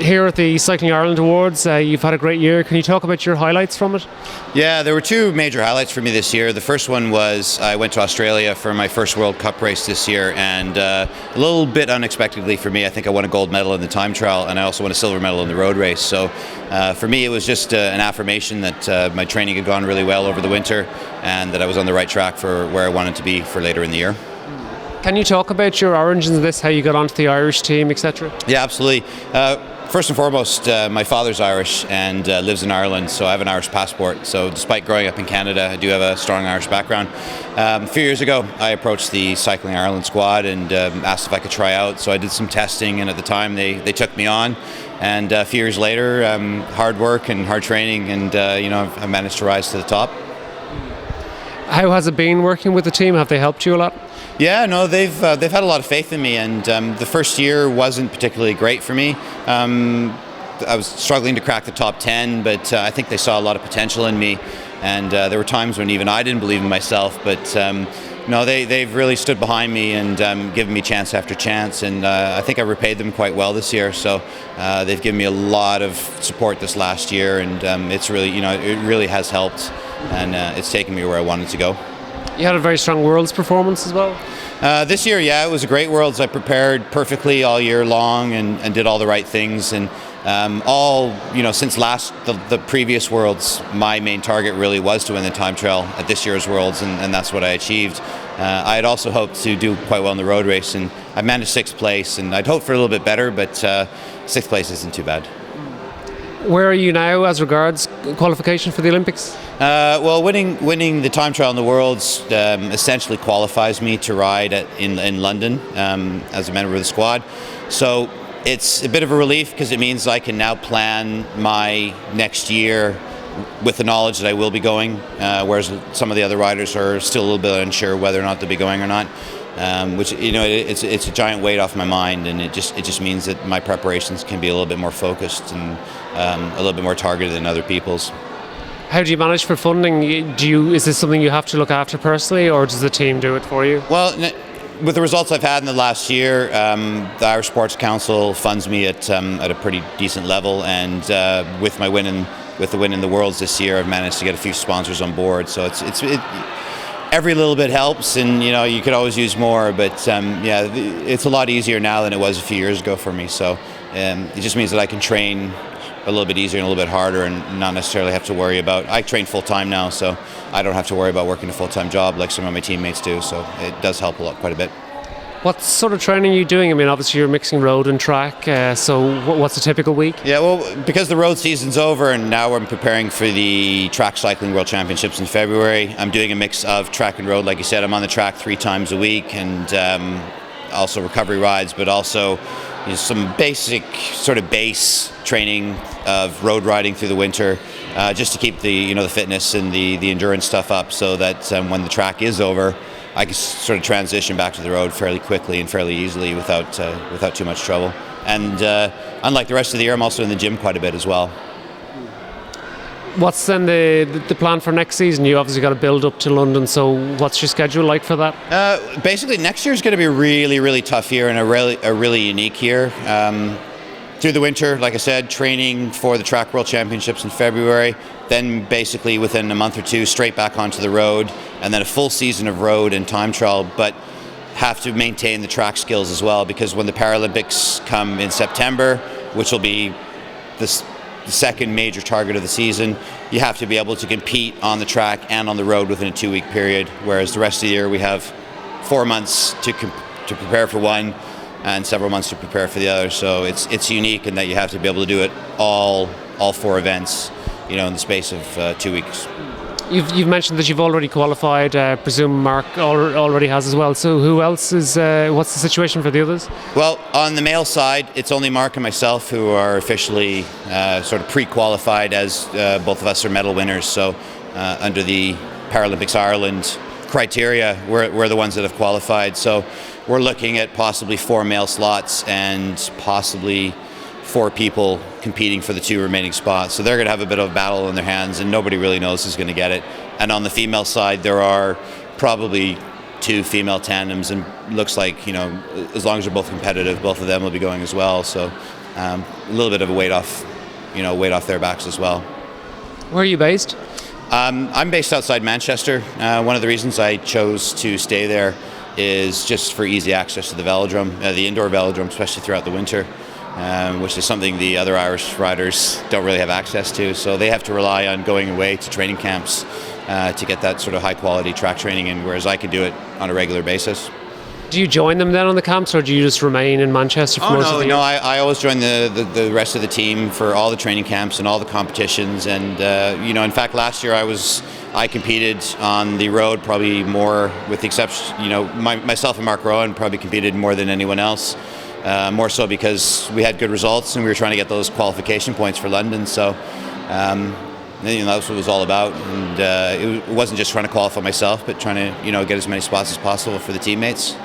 here at the Cycling Ireland Awards. You've had a great year. Can you talk about your highlights from it? Yeah, there were two major highlights for me this year. The first one was I went to Australia for my first World Cup race this year, and a little bit unexpectedly for me, I think I won a gold medal in the time trial, and I also won a silver medal in the road race. So for me, it was just an affirmation that my training had gone really well over the winter, and that I was on the right track for where I wanted to be for later in the year. Can you talk about your origins of this, how you got onto the Irish team, etc.? Yeah, absolutely. First and foremost, my father's Irish and lives in Ireland, so I have an Irish passport. So despite growing up in Canada, I do have a strong Irish background. A few years ago, I approached the Cycling Ireland squad and asked if I could try out. So I did some testing, and at the time they took me on. And a few years later, hard work and hard training, and I've managed to rise to the top. How has it been working with the team? Have they helped you a lot? Yeah, no, they've had a lot of faith in me, and the first year wasn't particularly great for me. I was struggling to crack the top 10, but I think they saw a lot of potential in me, and there were times when even I didn't believe in myself, but no, they've really stood behind me and given me chance after chance, and I think I repaid them quite well this year. So they've given me a lot of support this last year, and it's really, it really has helped, and it's taken me where I wanted to go. You had a very strong Worlds performance as well? This year, yeah, it was a great Worlds. I prepared perfectly all year long and did all the right things. And since the previous Worlds, my main target really was to win the time trial at this year's Worlds, and that's what I achieved. I had also hoped to do quite well in the road race, and I managed 6th place, and I'd hoped for a little bit better, but 6th place isn't too bad. Where are you now as regards qualification for the Olympics? Well, winning the time trial in the Worlds essentially qualifies me to ride in London as a member of the squad. So it's a bit of a relief because it means I can now plan my next year with the knowledge that I will be going, whereas some of the other riders are still a little bit unsure whether or not they'll be going or not. Which it's a giant weight off my mind, and it just means that my preparations can be a little bit more focused and a little bit more targeted than other people's. How do you manage for funding? Is this something you have to look after personally, or does the team do it for you? Well, with the results I've had in the last year, the Irish Sports Council funds me at a pretty decent level, and with the win in the Worlds this year, I've managed to get a few sponsors on board. So it's every little bit helps, and you could always use more. But it's a lot easier now than it was a few years ago for me. So it just means that I can train a little bit easier and a little bit harder, and not necessarily have to worry about. I train full time now, so I don't have to worry about working a full time job like some of my teammates do. So it does help quite a bit. What sort of training are you doing? I mean, obviously you're mixing road and track, so what's a typical week? Yeah, well, because the road season's over and now I'm preparing for the Track Cycling World Championships in February, I'm doing a mix of track and road. Like you said, I'm on the track 3 times a week, and also recovery rides, but also some basic sort of base training of road riding through the winter, just to keep the the fitness and the endurance stuff up, so that when the track is over, I can sort of transition back to the road fairly quickly and fairly easily without too much trouble. And unlike the rest of the year, I'm also in the gym quite a bit as well. What's then the plan for next season? You obviously got to build up to London, so what's your schedule like for that? Basically, next year is going to be a really, really tough year and a really unique year. Through the winter, like I said, training for the Track World Championships in February, then basically within a month or two, straight back onto the road, and then a full season of road and time trial, but have to maintain the track skills as well, because when the Paralympics come in September, which will be the second major target of the season, you have to be able to compete on the track and on the road within a 2-week period, whereas the rest of the year we have 4 months to prepare for one and several months to prepare for the other. So it's unique in that you have to be able to do it all 4 events, in the space of 2 weeks. You've mentioned that you've already qualified. Presume Mark already has as well. So who else is? What's the situation for the others? Well, on the male side, it's only Mark and myself who are officially sort of pre-qualified, as both of us are medal winners. So under the Paralympics Ireland criteria, we're the ones that have qualified. So we're looking at possibly 4 male slots and possibly 4 people competing for the 2 remaining spots. So they're going to have a bit of a battle in their hands, and nobody really knows who's going to get it. And on the female side, there are probably 2 female tandems, and looks like, as long as they're both competitive, both of them will be going as well. So a little bit of a weight off their backs as well. Where are you based? I'm based outside Manchester. One of the reasons I chose to stay there is just for easy access to the velodrome, the indoor velodrome, especially throughout the winter, which is something the other Irish riders don't really have access to. So they have to rely on going away to training camps to get that sort of high quality track training in, whereas I can do it on a regular basis. Do you join them then on the camps, or do you just remain in Manchester for most of the year? No, I always join the rest of the team for all the training camps and all the competitions. And in fact, last year I competed on the road probably more, with the exception, myself and Mark Rowan probably competed more than anyone else. More so because we had good results and we were trying to get those qualification points for London. So that's what it was all about. And it wasn't just trying to qualify myself, but trying to get as many spots as possible for the teammates.